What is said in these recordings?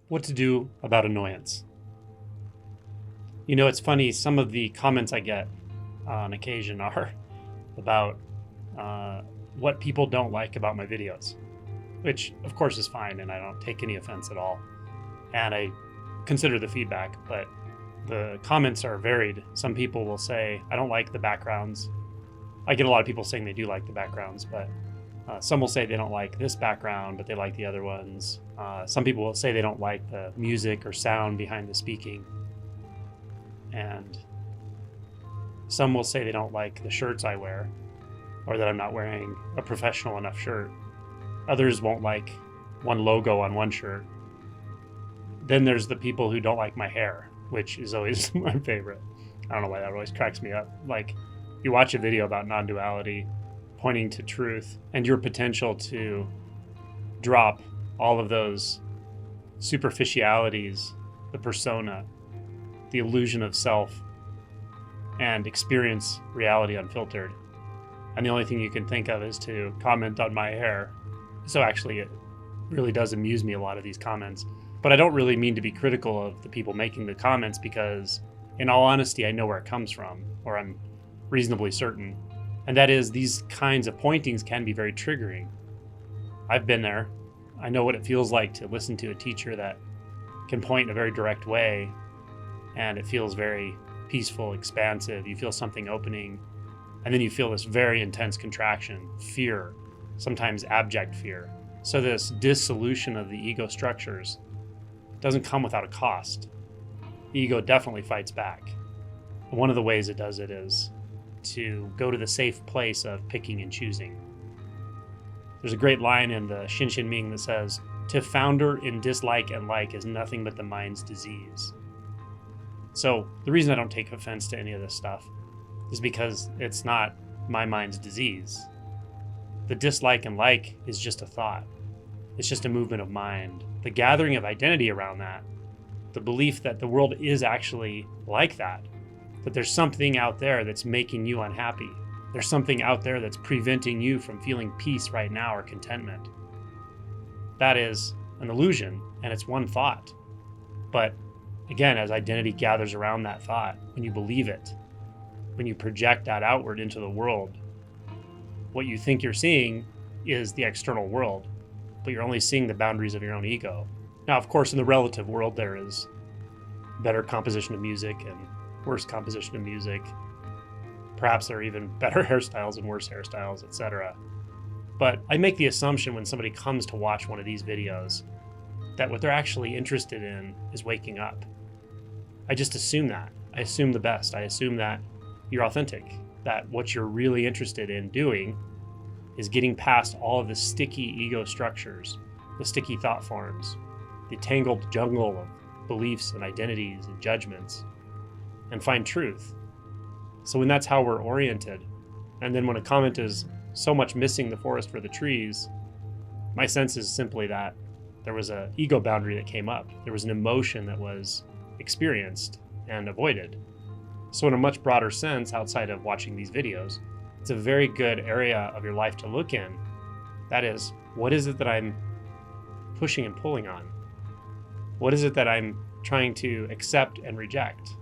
What to do about annoyance. You know, it's funny, some of the comments I get on occasion are about what people don't like about my videos, which of course is fine, and I don't take any offense at all. And I consider the feedback, but the comments are varied. Some people will say, I don't like the backgrounds. I get a lot of people saying they do like the backgrounds, but some will say they don't like this background, but they like the other ones. Some people will say they don't like the music or sound behind the speaking. And some will say they don't like the shirts I wear, or that I'm not wearing a professional enough shirt. Others won't like one logo on one shirt. Then there's the people who don't like my hair, which is always my favorite. I don't know why that always cracks me up. Like, you watch a video about non-duality, pointing to truth, and your potential to drop all of those superficialities, the persona, the illusion of self, and experience reality unfiltered. And the only thing you can think of is to comment on my hair. So actually, it really does amuse me, a lot of these comments. But I don't really mean to be critical of the people making the comments, because in all honesty, I know where it comes from, or I'm reasonably certain. And that is, these kinds of pointings can be very triggering. I've been there. I know what it feels like to listen to a teacher that can point in a very direct way, and it feels very peaceful, expansive. You feel something opening, and then you feel this very intense contraction, fear, sometimes abject fear. So this dissolution of the ego structures doesn't come without a cost. The ego definitely fights back. And one of the ways it does it is to go to the safe place of picking and choosing. There's a great line in the Shin Ming that says, "To founder in dislike and like is nothing but the mind's disease." So the reason I don't take offense to any of this stuff is because it's not my mind's disease. The dislike and like is just a thought. It's just a movement of mind. The gathering of identity around that, the belief that the world is actually like that there's something out there that's making you unhappy. There's something out there that's preventing you from feeling peace right now or contentment. That is an illusion, and it's one thought. But again, as identity gathers around that thought, when you believe it, when you project that outward into the world, what you think you're seeing is the external world, but you're only seeing the boundaries of your own ego. Now, of course, in the relative world, there is better composition of music and worse composition of music. Perhaps there are even better hairstyles and worse hairstyles, etc. But I make the assumption when somebody comes to watch one of these videos that what they're actually interested in is waking up. I just assume that. I assume the best. I assume that you're authentic, that what you're really interested in doing is getting past all of the sticky ego structures, the sticky thought forms, the tangled jungle of beliefs and identities and judgments, and find truth. So when that's how we're oriented, and then when a comment is so much missing the forest for the trees, my sense is simply that there was an ego boundary that came up. There was an emotion that was experienced and avoided. So in a much broader sense, outside of watching these videos, it's a very good area of your life to look in. That is, what is it that I'm pushing and pulling on? What is it that I'm trying to accept and reject?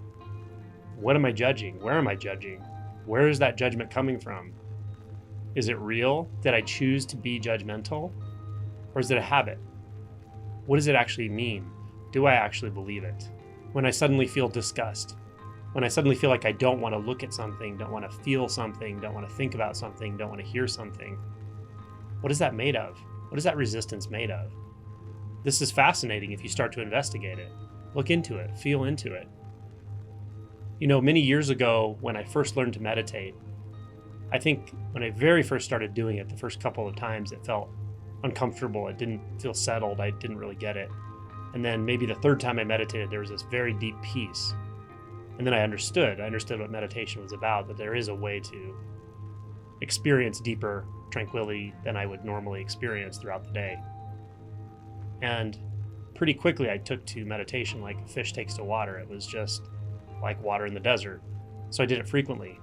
What am I judging? Where am I judging? Where is that judgment coming from? Is it real? Did I choose to be judgmental? Or is it a habit? What does it actually mean? Do I actually believe it? When I suddenly feel disgust, when I suddenly feel like I don't want to look at something, don't want to feel something, don't want to think about something, don't want to hear something, what is that made of? What is that resistance made of? This is fascinating if you start to investigate it. Look into it, feel into it. You know, many years ago, when I first learned to meditate, I think when I very first started doing it, the first couple of times, it felt uncomfortable. It didn't feel settled. I didn't really get it. And then maybe the third time I meditated, there was this very deep peace. And then I understood what meditation was about, that there is a way to experience deeper tranquility than I would normally experience throughout the day. And pretty quickly, I took to meditation like a fish takes to water. It was just like water in the desert. So I did it frequently.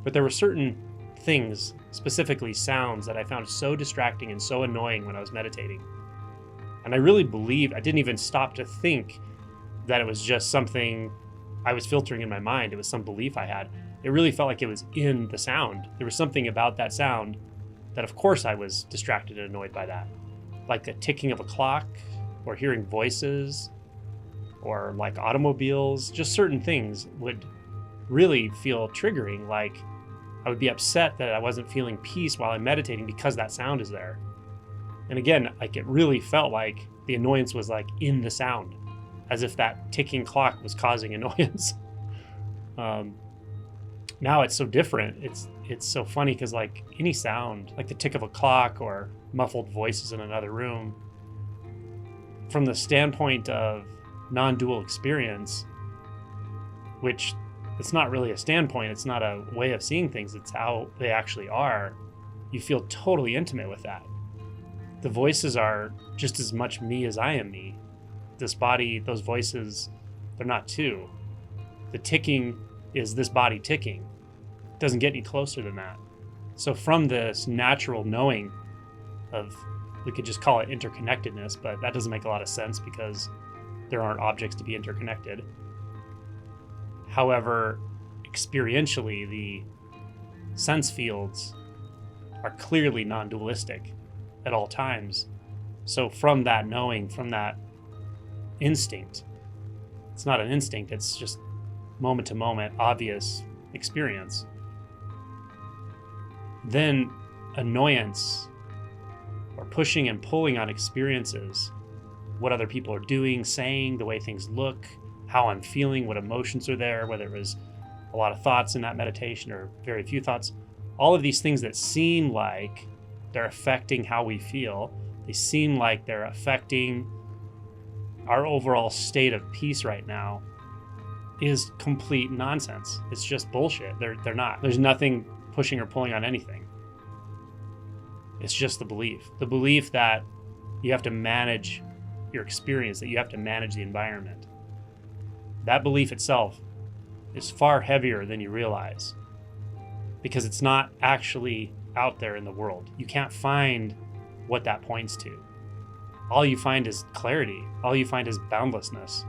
But there were certain things, specifically sounds, that I found so distracting and so annoying when I was meditating. And I really believed, I didn't even stop to think that it was just something I was filtering in my mind. It was some belief I had. It really felt like it was in the sound. There was something about that sound that, of course, I was distracted and annoyed by that. Like the ticking of a clock, or hearing voices, or like automobiles. Just certain things would really feel triggering. Like I would be upset that I wasn't feeling peace while I'm meditating because that sound is there. And again, like it really felt like the annoyance was like in the sound, as if that ticking clock was causing annoyance. Now it's so different. It's so funny because like any sound, like the tick of a clock or muffled voices in another room, from the standpoint of non-dual experience, which it's not really a standpoint, it's not a way of seeing things, it's how they actually are, you feel totally intimate with that. The voices are just as much me as I am me. This body, those voices, they're not two. The ticking is this body ticking. It doesn't get any closer than that. So from this natural knowing of, we could just call it interconnectedness, but that doesn't make a lot of sense because there aren't objects to be interconnected. However, experientially, the sense fields are clearly non-dualistic at all times. So from that knowing, from that instinct, it's not an instinct, it's just moment to moment, obvious experience. Then annoyance, or pushing and pulling on experiences, what other people are doing, saying, the way things look, how I'm feeling, what emotions are there, whether it was a lot of thoughts in that meditation or very few thoughts, all of these things that seem like they're affecting how we feel, they seem like they're affecting our overall state of peace right now, is complete nonsense. It's just bullshit. They're not. There's nothing pushing or pulling on anything. It's just the belief that you have to manage your experience, that you have to manage the environment. That belief itself is far heavier than you realize, because it's not actually out there in the world. You can't find what that points to. All you find is clarity. All you find is boundlessness.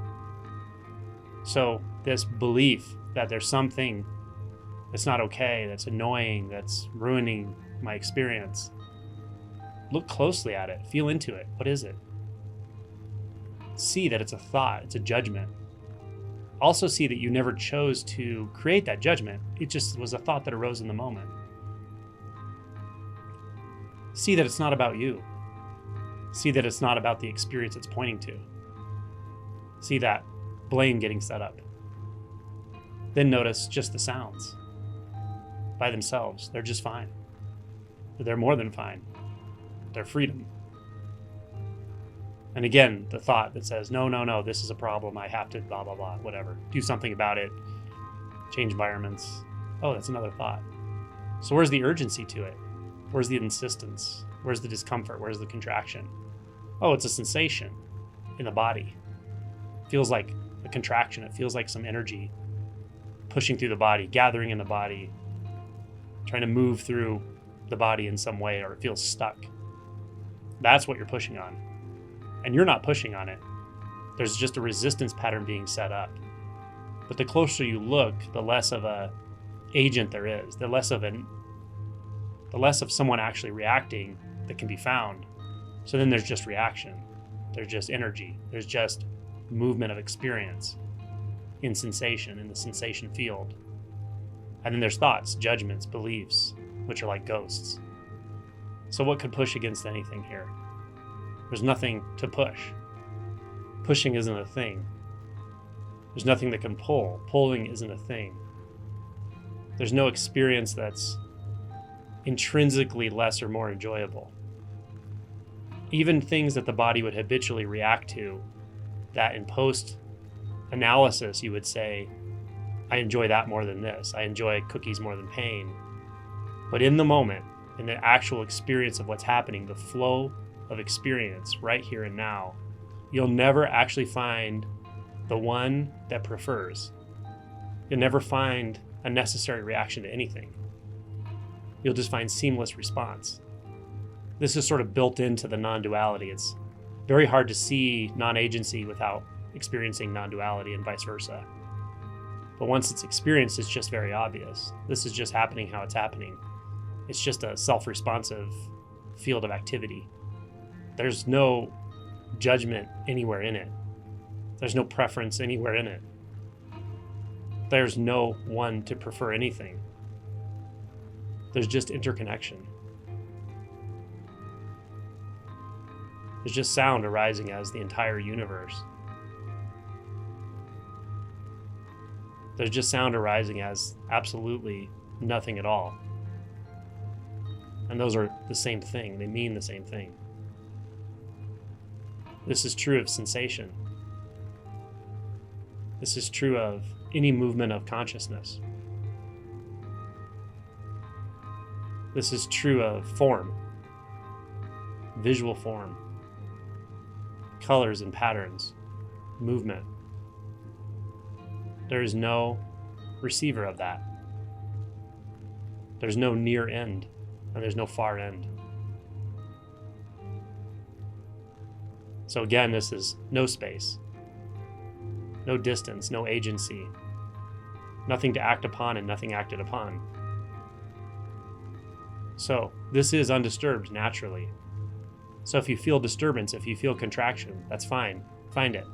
So this belief that there's something that's not okay, that's annoying, that's ruining my experience, look closely at it, feel into it. What is it? See that it's a thought, it's a judgment. Also see that you never chose to create that judgment. It just was a thought that arose in the moment. See that it's not about you. See that it's not about the experience it's pointing to. See that blame getting set up. Then notice just the sounds. By themselves, they're just fine. They're more than fine. They're freedom. And again, the thought that says, no, this is a problem. I have to blah, blah, blah, whatever. Do something about it. Change environments. Oh, that's another thought. So where's the urgency to it? Where's the insistence? Where's the discomfort? Where's the contraction? Oh, it's a sensation in the body. It feels like a contraction. It feels like some energy pushing through the body, gathering in the body, trying to move through the body in some way, or it feels stuck. That's what you're pushing on. And you're not pushing on it. There's just a resistance pattern being set up. But the closer you look, the less of a agent there is, the less of someone actually reacting that can be found. So then there's just reaction. There's just energy. There's just movement of experience in sensation, in the sensation field. And then there's thoughts, judgments, beliefs, which are like ghosts. So what could push against anything here? There's nothing to push. Pushing isn't a thing. There's nothing that can pull. Pulling isn't a thing. There's no experience that's intrinsically less or more enjoyable. Even things that the body would habitually react to, that in post-analysis you would say, I enjoy that more than this. I enjoy cookies more than pain. But in the moment, in the actual experience of what's happening, the flow of experience right here and now, you'll never actually find the one that prefers. You'll never find a necessary reaction to anything. You'll just find seamless response. This is sort of built into the non-duality. It's very hard to see non-agency without experiencing non-duality and vice versa. But once it's experienced, it's just very obvious. This is just happening how it's happening. It's just a self-responsive field of activity. There's no judgment anywhere in it. There's no preference anywhere in it. There's no one to prefer anything. There's just interconnection. There's just sound arising as the entire universe. There's just sound arising as absolutely nothing at all. And those are the same thing. They mean the same thing. This is true of sensation. This is true of any movement of consciousness. This is true of form, visual form, colors and patterns, movement. There is no receiver of that. There's no near end, and there's no far end. So again, this is no space, no distance, no agency, nothing to act upon and nothing acted upon. So this is undisturbed naturally. So if you feel disturbance, if you feel contraction, that's fine. Find it.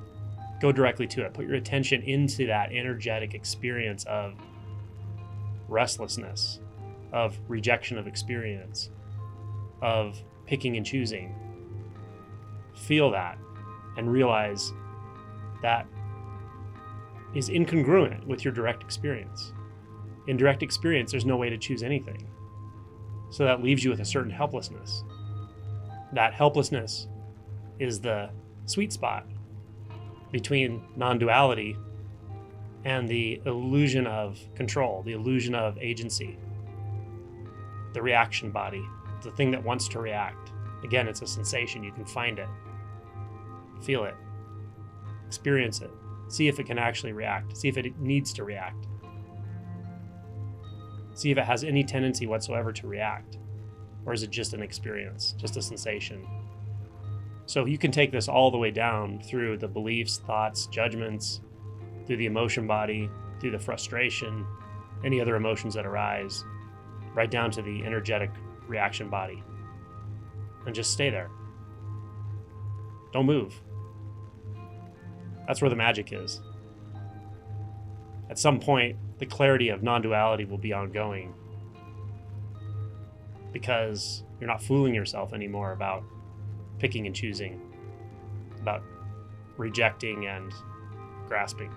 Go directly to it. Put your attention into that energetic experience of restlessness, of rejection of experience, of picking and choosing. Feel that and realize that is incongruent with your direct experience. In direct experience, there's no way to choose anything. So that leaves you with a certain helplessness. That helplessness is the sweet spot between non-duality and the illusion of control, the illusion of agency, the reaction body, the thing that wants to react. Again, it's a sensation. You can find it, feel it, experience it, see if it can actually react, see if it needs to react, see if it has any tendency whatsoever to react, or is it just an experience, just a sensation? So you can take this all the way down through the beliefs, thoughts, judgments, through the emotion body, through the frustration, any other emotions that arise, right down to the energetic reaction body. And just stay there. Don't move. That's where the magic is. At some point, the clarity of non-duality will be ongoing because you're not fooling yourself anymore about picking and choosing, about rejecting and grasping.